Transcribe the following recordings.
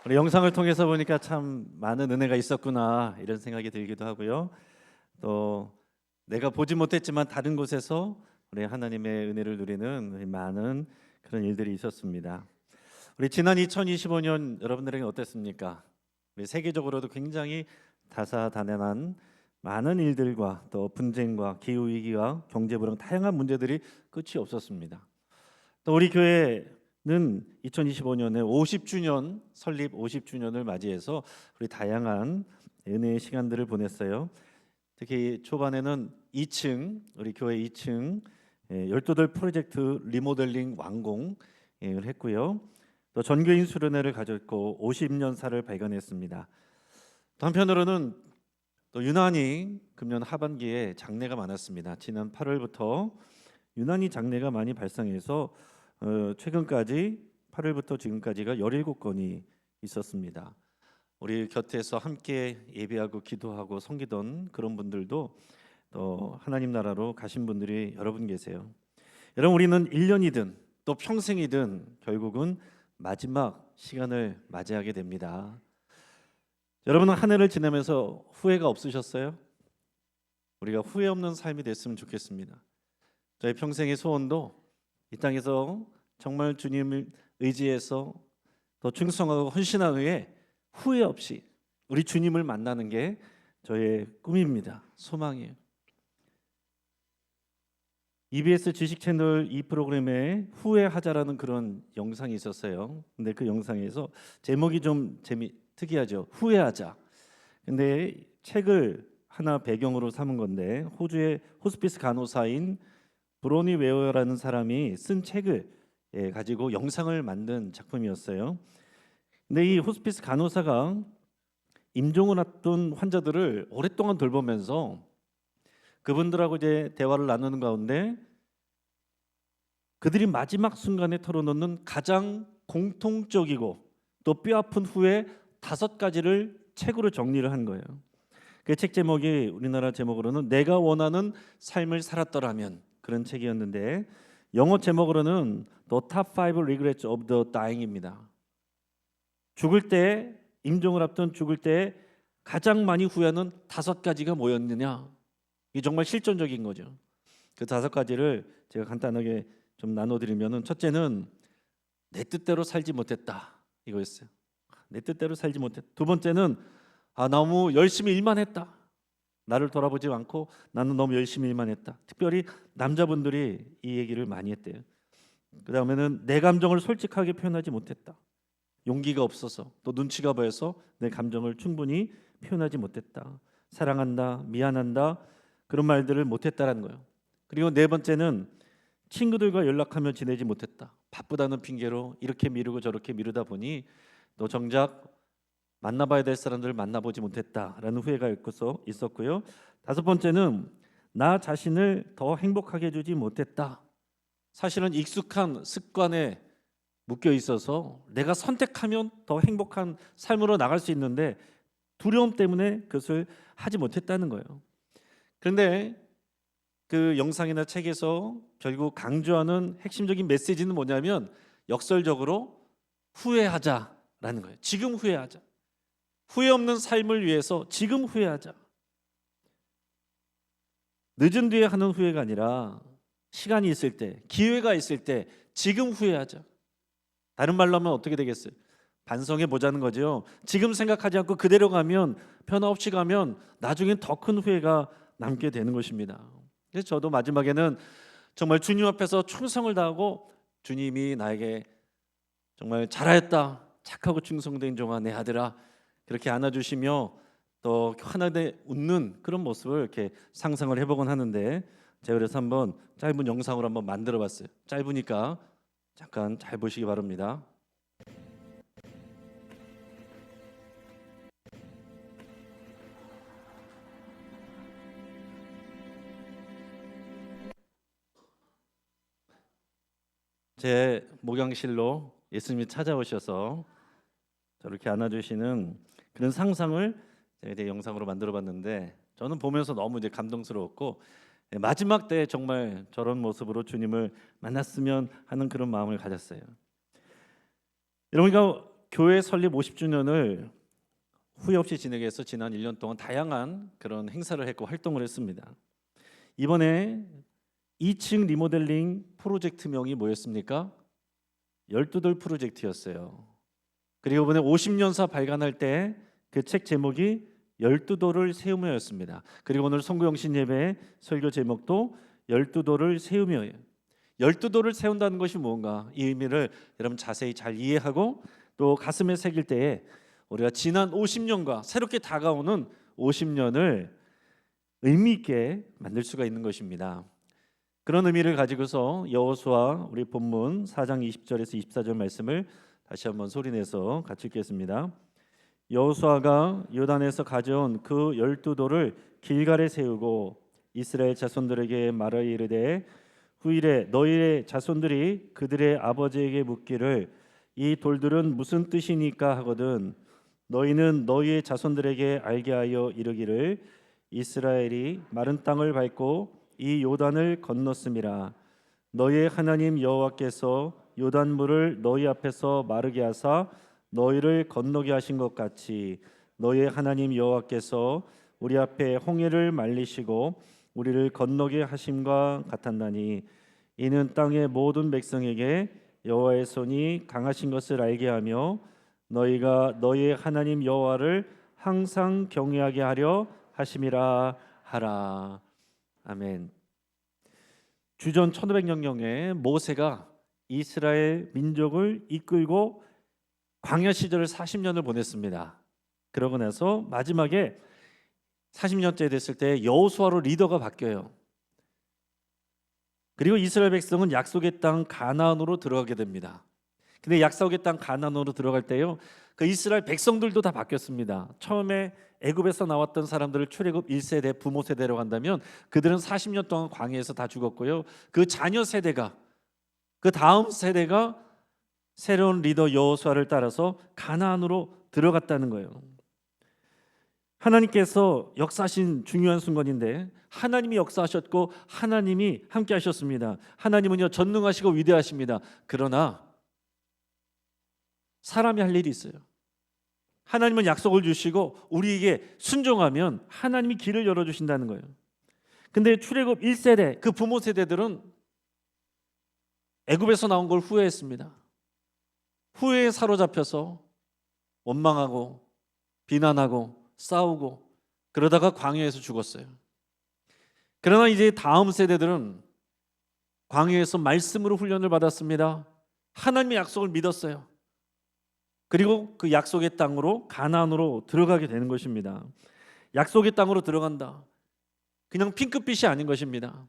우리 영상을 통해서 보니까 참 많은 은혜가 있었구나 이런 생각이 들기도 하고요. 또 내가 보지 못했지만 다른 곳에서 우리 하나님의 은혜를 누리는 우리 많은 그런 일들이 있었습니다. 우리 지난 2025년 여러분들에게 어땠습니까? 우리 세계적으로도 굉장히 다사다난한 많은 일들과 또 분쟁과 기후 위기와 경제 불황 다양한 문제들이 끝이 없었습니다. 또 우리 교회는 2025년에 50주년 설립 50주년을 맞이해서 우리 다양한 은혜의 시간들을 보냈어요. 특히 초반에는 2층 우리 교회 2층 12돌 프로젝트 리모델링 완공을 했고요. 또 전교인 수련회를 가졌고 50년사를 발견했습니다. 또 한편으로는 또 유난히 금년 하반기에 장례가 많았습니다. 지난 8월부터 유난히 장례가 많이 발생해서 최근까지 8월부터 지금까지가 17건이 있었습니다. 우리 곁에서 함께 예배하고 기도하고 섬기던 그런 분들도 또 하나님 나라로 가신 분들이 여러분 계세요. 여러분, 우리는 1년이든 또 평생이든 결국은 마지막 시간을 맞이하게 됩니다. 여러분은 한 해를 지내면서 후회가 없으셨어요? 우리가 후회 없는 삶이 됐으면 좋겠습니다. 저희 평생의 소원도 이 땅에서 정말 주님을 의지해서 더 충성하고 헌신한 후에 후회 없이 우리 주님을 만나는 게 저의 꿈입니다. 소망이에요. EBS 주식 채널 이 프로그램에 후회하자라는 그런 영상이 있었어요. 근데 그 영상에서 제목이 좀 특이하죠. 후회하자. 근데 책을 하나 배경으로 삼은 건데 호주의 호스피스 간호사인 브로니 웨어라는 사람이 쓴 책을 가지고 영상을 만든 작품이었어요. 근데 이 호스피스 간호사가 임종을 앞둔 환자들을 오랫동안 돌보면서 그분들하고 이제 대화를 나누는 가운데 그들이 마지막 순간에 털어놓는 가장 공통적이고 또 뼈아픈 후회 5가지를 책으로 정리를 한 거예요. 그 책 제목이 우리나라 제목으로는 내가 원하는 삶을 살았더라면 그런 책이었는데 영어 제목으로는 The Top 5 Regrets of the Dying입니다. 죽을 때 임종을 앞둔 죽을 때 가장 많이 후회하는 5가지가 뭐였느냐? 이게 정말 실존적인 거죠. 그 5가지를 제가 간단하게 좀 나눠드리면은 첫째는 내 뜻대로 살지 못했다 이거였어요. 내 뜻대로 살지 못했다. 두 번째는 너무 열심히 일만 했다. 나를 돌아보지 않고 나는 너무 열심히 일만 했다. 특별히 남자분들이 이 얘기를 많이 했대요. 그 다음에는 내 감정을 솔직하게 표현하지 못했다. 용기가 없어서 또 눈치가 보여서 내 감정을 충분히 표현하지 못했다. 사랑한다, 미안한다 그런 말들을 못했다라는 거예요. 그리고 네 번째는 친구들과 연락하며 지내지 못했다. 바쁘다는 핑계로 이렇게 미루고 저렇게 미루다 보니 또 정작 만나봐야 될 사람들을 만나보지 못했다라는 후회가 있었고요. 5번째는 나 자신을 더 행복하게 해주지 못했다. 사실은 익숙한 습관에 묶여 있어서 내가 선택하면 더 행복한 삶으로 나갈 수 있는데 두려움 때문에 그것을 하지 못했다는 거예요. 그런데 그 영상이나 책에서 결국 강조하는 핵심적인 메시지는 뭐냐면 역설적으로 후회하자라는 거예요. 지금 후회하자. 후회 없는 삶을 위해서 지금 후회하자. 늦은 뒤에 하는 후회가 아니라 시간이 있을 때, 기회가 있을 때 지금 후회하자. 다른 말로 하면 어떻게 되겠어요? 반성해 보자는 거죠. 지금 생각하지 않고 그대로 가면 변화 없이 가면 나중엔 더 큰 후회가 남게 되는 것입니다. 그래서 저도 마지막에는 정말 주님 앞에서 충성을 다하고 주님이 나에게 정말 잘하였다. 착하고 충성된 종아 내 아들아 그렇게 안아주시며 또 환하게 웃는 그런 모습을 이렇게 상상을 해보곤 하는데 제가 그래서 한번 짧은 영상으로 한번 만들어봤어요. 짧으니까 잠깐 잘 보시기 바랍니다. 제 목양실로 예수님이 찾아오셔서 저렇게 안아주시는 그런 상상을 제가 이제 영상으로 만들어봤는데 저는 보면서 너무 이제 감동스러웠고 마지막 때 정말 저런 모습으로 주님을 만났으면 하는 그런 마음을 가졌어요. 여러분과 교회 설립 50주년을 후회 없이 지내기 위해서 지난 1년 동안 다양한 그런 행사를 했고 활동을 했습니다. 이번에 2층 리모델링 프로젝트명이 뭐였습니까? 12돌 프로젝트였어요. 그리고 이번에 50년사 발간할 때 그 책 제목이 12돌을 세우며였습니다. 그리고 오늘 송구영신 예배 설교 제목도 12돌을 세우며예요. 12돌을 세운다는 것이 뭔가, 이 의미를 여러분 자세히 잘 이해하고 또 가슴에 새길 때에 우리가 지난 50년과 새롭게 다가오는 50년을 의미 있게 만들 수가 있는 것입니다. 그런 의미를 가지고서 여호수아 우리 본문 4장 20절에서 24절 말씀을 다시 한번 소리내서 같이 읽겠습니다. 여호수아가 요단에서 가져온 그 12돌을 길갈에 세우고 이스라엘 자손들에게 말하여 이르되 후일에 너희의 자손들이 그들의 아버지에게 묻기를 이 돌들은 무슨 뜻이니까 하거든 너희는 너희의 자손들에게 알게 하여 이르기를 이스라엘이 마른 땅을 밟고 이 요단을 건넜음이라. 너희의 하나님 여호와께서 요단물을 너희 앞에서 마르게 하사 너희를 건너게 하신 것 같이 너희의 하나님 여호와께서 우리 앞에 홍해를 말리시고 우리를 건너게 하심과 같았나니 이는 땅의 모든 백성에게 여호와의 손이 강하신 것을 알게 하며 너희가 너희의 하나님 여호와를 항상 경외하게 하려 하심이라 하라. 아멘. 주전 1500년경에 모세가 이스라엘 민족을 이끌고 광야 시절을 40년을 보냈습니다. 그러고 나서 마지막에 40년째 됐을 때 여호수아로 리더가 바뀌어요. 그리고 이스라엘 백성은 약속의 땅 가나안으로 들어가게 됩니다. 근데 약속의 땅 가나안으로 들어갈 때요, 그 이스라엘 백성들도 다 바뀌었습니다. 처음에 애굽에서 나왔던 사람들을 출애굽 1세대 부모 세대로 간다면 그들은 40년 동안 광야에서 다 죽었고요. 그 자녀 세대가, 그 다음 세대가 새로운 리더 여호수아를 따라서 가나안으로 들어갔다는 거예요. 하나님께서 역사하신 중요한 순간인데 하나님이 역사하셨고 하나님이 함께 하셨습니다. 하나님은요 전능하시고 위대하십니다. 그러나 사람이 할 일이 있어요. 하나님은 약속을 주시고 우리에게 순종하면 하나님이 길을 열어주신다는 거예요. 근데 출애굽 1세대 그 부모 세대들은 애굽에서 나온 걸 후회했습니다. 후회에 사로잡혀서 원망하고 비난하고 싸우고 그러다가 광야에서 죽었어요. 그러나 이제 다음 세대들은 광야에서 말씀으로 훈련을 받았습니다. 하나님의 약속을 믿었어요. 그리고 그 약속의 땅으로 가나안으로 들어가게 되는 것입니다. 약속의 땅으로 들어간다. 그냥 핑크빛이 아닌 것입니다.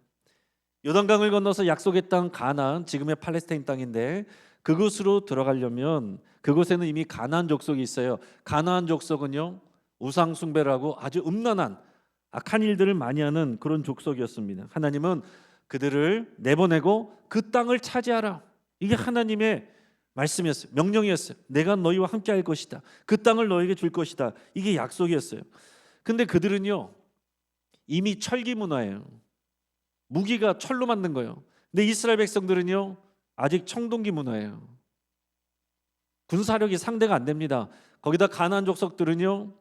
요단강을 건너서 약속의 땅 가나안, 지금의 팔레스타인 땅인데 그곳으로 들어가려면 그곳에는 이미 가나안 족속이 있어요. 가나안 족속은요 우상 숭배를 하고 아주 음란한 악한 일들을 많이 하는 그런 족속이었습니다. 하나님은 그들을 내보내고 그 땅을 차지하라. 이게 하나님의 말씀이었어요. 명령이었어요. 내가 너희와 함께 할 것이다. 그 땅을 너에게 줄 것이다. 이게 약속이었어요. 근데 그들은요 이미 철기 문화예요. 무기가 철로 만든 거예요. 근데 이스라엘 백성들은요 아직 청동기 문화예요. 군사력이 상대가 안 됩니다. 거기다 가나안 족속들은요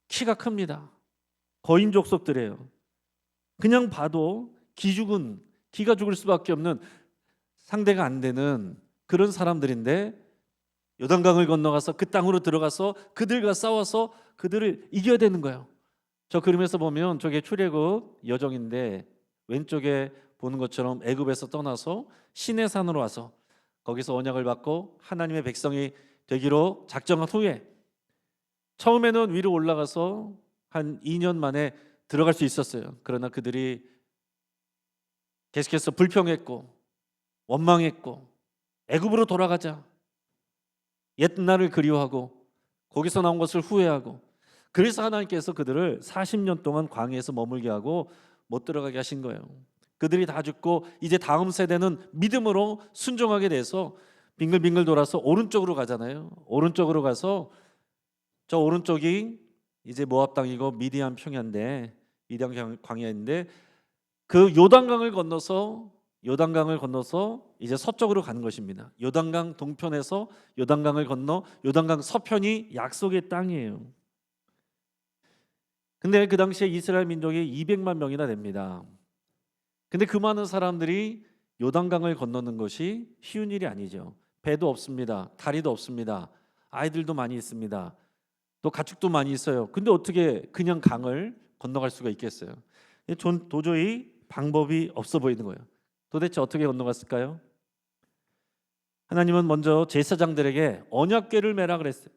키가 큽니다. 거인 족속들이에요. 그냥 봐도 기가 죽을 수밖에 없는 상대가 안 되는 그런 사람들인데 요단강을 건너가서 그 땅으로 들어가서 그들과 싸워서 그들을 이겨야 되는 거예요. 저 그림에서 보면 저게 출애굽 여정인데 왼쪽에 보는 것처럼 애굽에서 떠나서 시내산으로 와서 거기서 언약을 받고 하나님의 백성이 되기로 작정한 후에 처음에는 위로 올라가서 한 2년 만에 들어갈 수 있었어요. 그러나 그들이 계속해서 불평했고 원망했고 애굽으로 돌아가자, 옛날을 그리워하고 거기서 나온 것을 후회하고, 그래서 하나님께서 그들을 40년 동안 광야에서 머물게 하고 못 들어가게 하신 거예요. 그들이 다 죽고 이제 다음 세대는 믿음으로 순종하게 돼서 빙글빙글 돌아서 오른쪽으로 가잖아요. 오른쪽으로 가서 저 오른쪽이 이제 모압 땅이고 미디안 평야인데, 미디안 광야인데 그 요단강을 건너서 요단강을 건너서 이제 서쪽으로 가는 것입니다. 요단강 동편에서 요단강을 건너 요단강 서편이 약속의 땅이에요. 근데 그 당시에 이스라엘 민족이 200만 명이나 됩니다. 근데 그 많은 사람들이 요단강을 건너는 것이 쉬운 일이 아니죠. 배도 없습니다. 다리도 없습니다. 아이들도 많이 있습니다. 또 가축도 많이 있어요. 근데 어떻게 그냥 강을 건너갈 수가 있겠어요? 도저히 방법이 없어 보이는 거예요. 도대체 어떻게 건너갔을까요? 하나님은 먼저 제사장들에게 언약궤를 매라 그랬어요.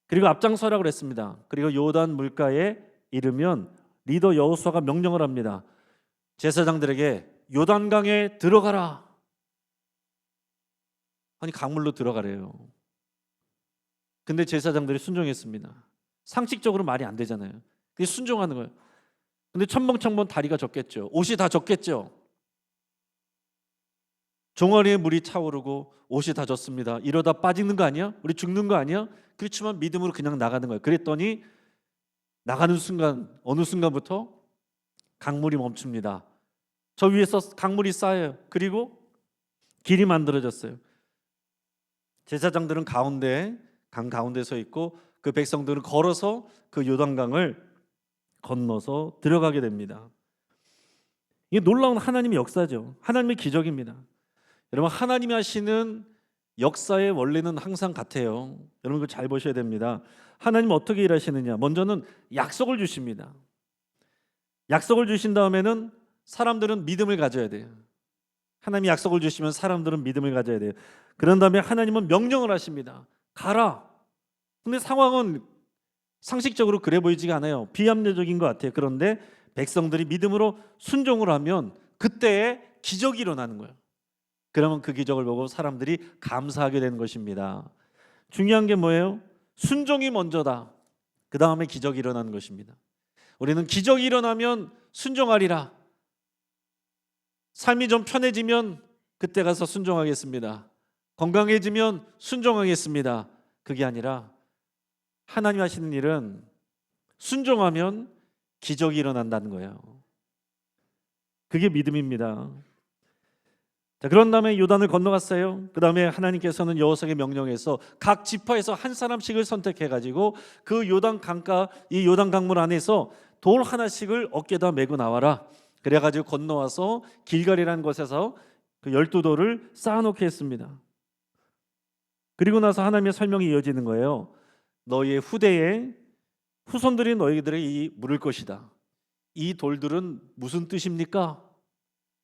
그리고 앞장서라 그랬습니다. 그리고 요단 물가에 이르면 리더 여호수아가 명령을 합니다. 제사장들에게 요단강에 들어가라. 아니 강물로 들어가래요. 근데 제사장들이 순종했습니다. 상식적으로 말이 안 되잖아요. 그게 순종하는 거예요. 근데 첨벙첨벙 다리가 젖겠죠. 옷이 다 젖겠죠. 종아리에 물이 차오르고 옷이 다 젖습니다. 이러다 빠지는 거 아니야? 우리 죽는 거 아니야? 그렇지만 믿음으로 그냥 나가는 거예요. 그랬더니 나가는 순간 어느 순간부터 강물이 멈춥니다. 저 위에서 강물이 쌓여요. 그리고 길이 만들어졌어요. 제사장들은 가운데 강 가운데 서 있고 그 백성들은 걸어서 그 요단강을 건너서 들어가게 됩니다. 이게 놀라운 하나님의 역사죠. 하나님의 기적입니다. 여러분 하나님이 하시는 역사의 원리는 항상 같아요. 여러분 그거 잘 보셔야 됩니다. 하나님 어떻게 일하시느냐? 먼저는 약속을 주십니다. 약속을 주신 다음에는 사람들은 믿음을 가져야 돼요. 하나님이 약속을 주시면 사람들은 믿음을 가져야 돼요. 그런 다음에 하나님은 명령을 하십니다. 가라. 근데 상황은 상식적으로 그래 보이지가 않아요. 비합리적인 것 같아요. 그런데 백성들이 믿음으로 순종을 하면 그때에 기적이 일어나는 거예요. 그러면 그 기적을 보고 사람들이 감사하게 되는 것입니다. 중요한 게 뭐예요? 순종이 먼저다. 그 다음에 기적이 일어나는 것입니다. 우리는 기적이 일어나면 순종하리라. 삶이 좀 편해지면 그때 가서 순종하겠습니다. 건강해지면 순종하겠습니다. 그게 아니라 하나님 하시는 일은 순종하면 기적이 일어난다는 거예요. 그게 믿음입니다. 자, 그런 다음에 요단을 건너갔어요. 그 다음에 하나님께서는 여호수아에게 명령해서 각 지파에서 한 사람씩을 선택해가지고 그 요단 강가 이 요단 강물 안에서 돌 하나씩을 어깨에다 메고 나와라. 그래가지고 건너와서 길갈이라는 곳에서 그 12돌을 쌓아놓게 했습니다. 그리고 나서 하나님의 설명이 이어지는 거예요. 너희의 후대에 후손들이 너희들에게 물을 것이다. 이 돌들은 무슨 뜻입니까?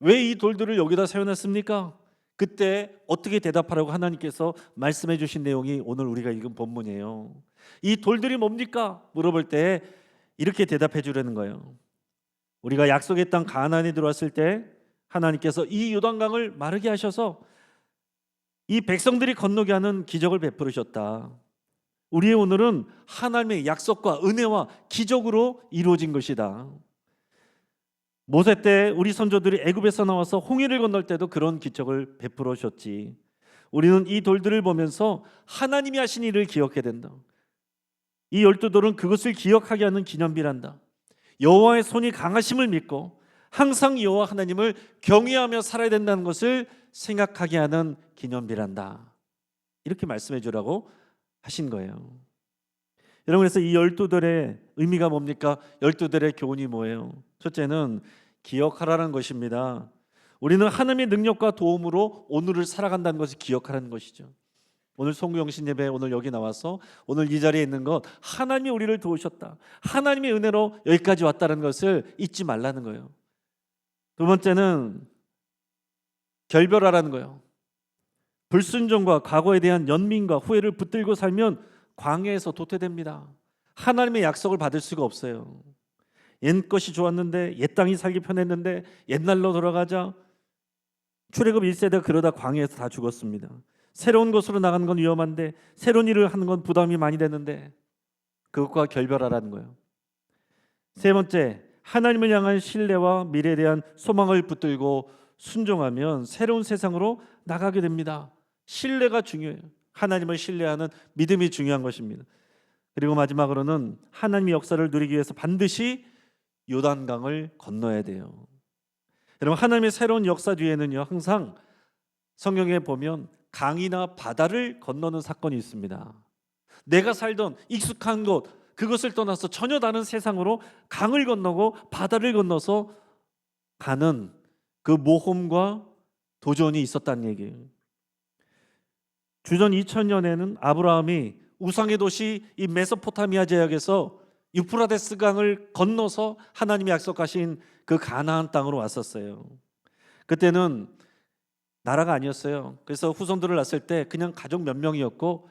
왜 이 돌들을 여기다 세워놨습니까? 그때 어떻게 대답하라고 하나님께서 말씀해 주신 내용이 오늘 우리가 읽은 본문이에요. 이 돌들이 뭡니까? 물어볼 때 이렇게 대답해 주려는 거예요. 우리가 약속의 땅 가나안에 들어왔을 때 하나님께서 이 요단강을 마르게 하셔서 이 백성들이 건너게 하는 기적을 베풀으셨다. 우리의 오늘은 하나님의 약속과 은혜와 기적으로 이루어진 것이다. 모세 때 우리 선조들이 애굽에서 나와서 홍해를 건널 때도 그런 기적을 베풀어 주셨지. 우리는 이 돌들을 보면서 하나님이 하신 일을 기억해야 된다. 이 12돌은 그것을 기억하게 하는 기념비란다. 여호와의 손이 강하심을 믿고 항상 여호와 하나님을 경외하며 살아야 된다는 것을 생각하게 하는 기념비란다. 이렇게 말씀해 주라고 하신 거예요. 여러분 그래서 이 12돌의 의미가 뭡니까? 12돌의 교훈이 뭐예요? 첫째는 기억하라는 것입니다. 우리는 하나님의 능력과 도움으로 오늘을 살아간다는 것을 기억하라는 것이죠. 오늘 송구영신 예배 오늘 여기 나와서 오늘 이 자리에 있는 것 하나님이 우리를 도우셨다. 하나님의 은혜로 여기까지 왔다는 것을 잊지 말라는 거예요. 두 번째는 결별하라는 거예요. 불순종과 과거에 대한 연민과 후회를 붙들고 살면 광야에서 도태됩니다. 하나님의 약속을 받을 수가 없어요. 옛 것이 좋았는데 옛 땅이 살기 편했는데 옛날로 돌아가자. 출애굽 1세대가 그러다 광야에서 다 죽었습니다. 새로운 곳으로 나가는 건 위험한데 새로운 일을 하는 건 부담이 많이 되는데 그것과 결별하라는 거예요. 세 번째, 하나님을 향한 신뢰와 미래에 대한 소망을 붙들고 순종하면 새로운 세상으로 나가게 됩니다. 신뢰가 중요해요. 하나님을 신뢰하는 믿음이 중요한 것입니다. 그리고 마지막으로는 하나님의 역사를 누리기 위해서 반드시 요단강을 건너야 돼요. 여러분, 하나님의 새로운 역사 뒤에는요, 항상 성경에 보면 강이나 바다를 건너는 사건이 있습니다. 내가 살던 익숙한 곳, 그것을 떠나서 전혀 다른 세상으로 강을 건너고 바다를 건너서 가는 그 모험과 도전이 있었다는 얘기예요. 주전 2000년에는 아브라함이 우상의 도시 이 메소포타미아 제약에서 유프라데스 강을 건너서 하나님이 약속하신 그 가나안 땅으로 왔었어요. 그때는 나라가 아니었어요. 그래서 후손들을 낳았을 때 그냥 가족 몇 명이었고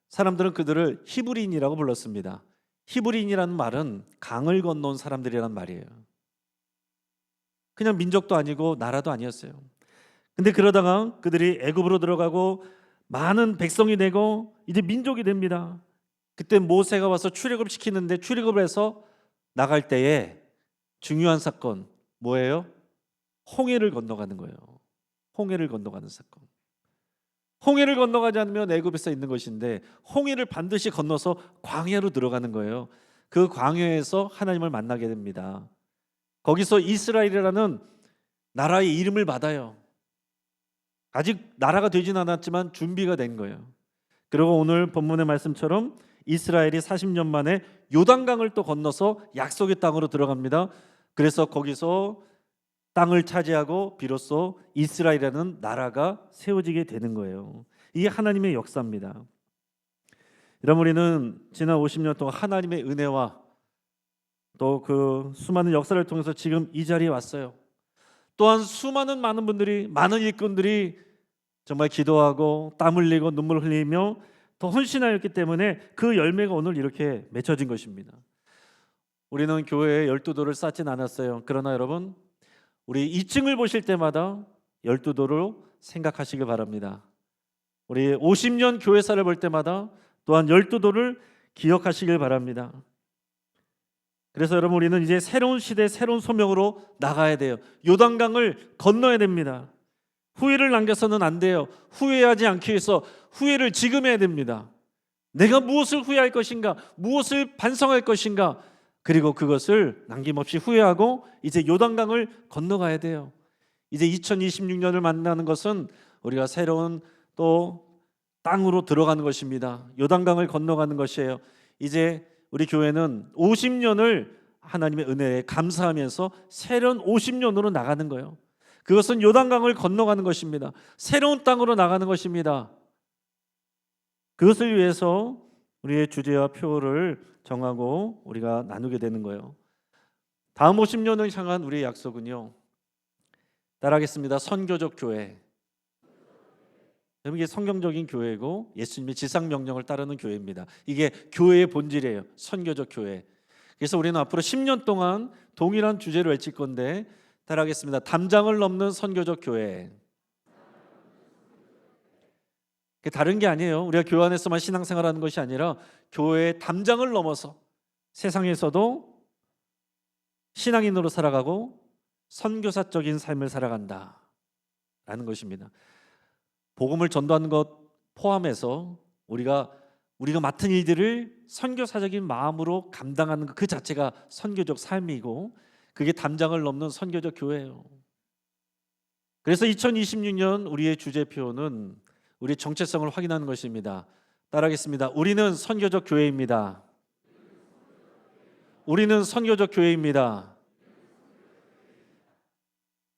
사람들은 그들을 히브리인이라고 불렀습니다. 히브리인이라는 말은 강을 건너온 사람들이란 말이에요. 그냥 민족도 아니고 나라도 아니었어요. 근데 그러다가 그들이 애굽으로 들어가고 많은 백성이 되고 이제 민족이 됩니다. 그때 모세가 와서 출애굽을 시키는데 출애굽을 해서 나갈 때에 중요한 사건 뭐예요? 홍해를 건너가는 거예요. 홍해를 건너가는 사건. 홍해를 건너가지 않으면 애굽에서 있는 것인데 홍해를 반드시 건너서 광야로 들어가는 거예요. 그 광야에서 하나님을 만나게 됩니다. 거기서 이스라엘이라는 나라의 이름을 받아요. 아직 나라가 되진 않았지만 준비가 된 거예요. 그리고 오늘 본문의 말씀처럼 이스라엘이 40년 만에 요단강을 또 건너서 약속의 땅으로 들어갑니다. 그래서 거기서 땅을 차지하고 비로소 이스라엘이라는 나라가 세워지게 되는 거예요. 이게 하나님의 역사입니다. 여러분, 우리는 지난 50년 동안 하나님의 은혜와 또 그 수많은 역사를 통해서 지금 이 자리에 왔어요. 또한 많은 분들이, 많은 일꾼들이 정말 기도하고 땀 흘리고 눈물 흘리며 더 헌신하였기 때문에 그 열매가 오늘 이렇게 맺혀진 것입니다. 우리는 교회에 12도를 쌓진 않았어요. 그러나 여러분, 우리 2층을 보실 때마다 12도로 생각하시길 바랍니다. 우리 50년 교회사를 볼 때마다 또한 12도를 기억하시길 바랍니다. 그래서 여러분, 우리는 이제 새로운 시대, 새로운 소명으로 나가야 돼요. 요단강을 건너야 됩니다. 후회를 남겨서는 안 돼요. 후회하지 않기 위해서 후회를 지금 해야 됩니다. 내가 무엇을 후회할 것인가, 무엇을 반성할 것인가, 그리고 그것을 남김없이 후회하고 이제 요단강을 건너가야 돼요. 이제 2026년을 만나는 것은 우리가 새로운 또 땅으로 들어가는 것입니다. 요단강을 건너가는 것이에요. 이제 우리 교회는 50년을 하나님의 은혜에 감사하면서 새로운 50년으로 나가는 거예요. 그것은 요단강을 건너가는 것입니다. 새로운 땅으로 나가는 것입니다. 그것을 위해서 우리의 주제와 표를 정하고 우리가 나누게 되는 거예요. 다음 50년을 향한 우리의 약속은요, 따라하겠습니다. 선교적 교회. 이게 성경적인 교회고 예수님의 지상 명령을 따르는 교회입니다. 이게 교회의 본질이에요. 선교적 교회. 그래서 우리는 앞으로 10년 동안 동일한 주제를 외칠 건데 따라하겠습니다. 담장을 넘는 선교적 교회. 다른 게 아니에요. 우리가 교회 안에서만 신앙생활하는 것이 아니라 교회의 담장을 넘어서 세상에서도 신앙인으로 살아가고 선교사적인 삶을 살아간다라는 것입니다. 복음을 전도하는 것 포함해서 우리가 맡은 일들을 선교사적인 마음으로 감당하는 그 자체가 선교적 삶이고 그게 담장을 넘는 선교적 교회예요. 그래서 2026년 우리의 주제표는 우리의 정체성을 확인하는 것입니다. 따라하겠습니다. 우리는 선교적 교회입니다. 우리는 선교적 교회입니다.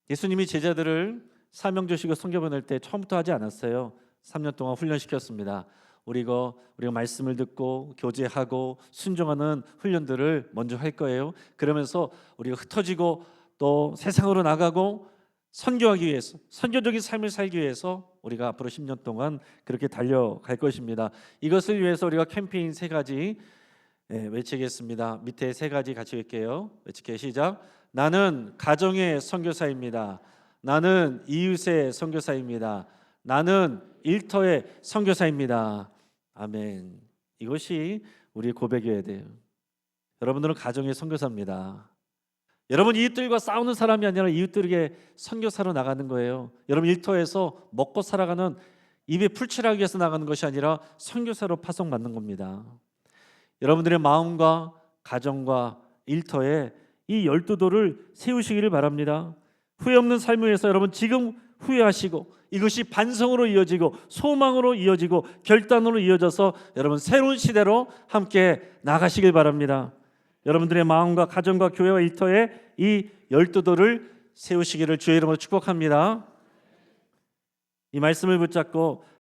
예수님이 제자들을 사명 주시고 선교 보낼 때 처음부터 하지 않았어요. 3년 동안 훈련시켰습니다. 우리가 말씀을 듣고 교제하고 순종하는 훈련들을 먼저 할 거예요. 그러면서 우리가 흩어지고 또 세상으로 나가고 선교하기 위해서, 선교적인 삶을 살기 위해서 우리가 앞으로 10년 동안 그렇게 달려갈 것입니다. 이것을 위해서 우리가 캠페인 3가지 외치겠습니다. 밑에 3가지 같이 외칠게요. 외칠게요. 시작. 나는 가정의 선교사입니다. 나는 이웃의 선교사입니다. 나는 일터의 선교사입니다. 아멘. 이것이 우리의 고백이어야 돼요. 여러분들은 가정의 선교사입니다. 여러분 이웃들과 싸우는 사람이 아니라 이웃들에게 선교사로 나가는 거예요. 여러분 일터에서 먹고 살아가는 입에 풀칠하기 위해서 나가는 것이 아니라 선교사로 파송받는 겁니다. 여러분들의 마음과 가정과 일터에 이 12도를 세우시기를 바랍니다. 후회 없는 삶을 위해서 여러분 지금 후회하시고 이것이 반성으로 이어지고 소망으로 이어지고 결단으로 이어져서 여러분 새로운 시대로 함께 나가시길 바랍니다. 여러분들의 마음과 가정과 교회와 일터에 이 12돌을 세우시기를 주의 이름으로 축복합니다. 이 말씀을 붙잡고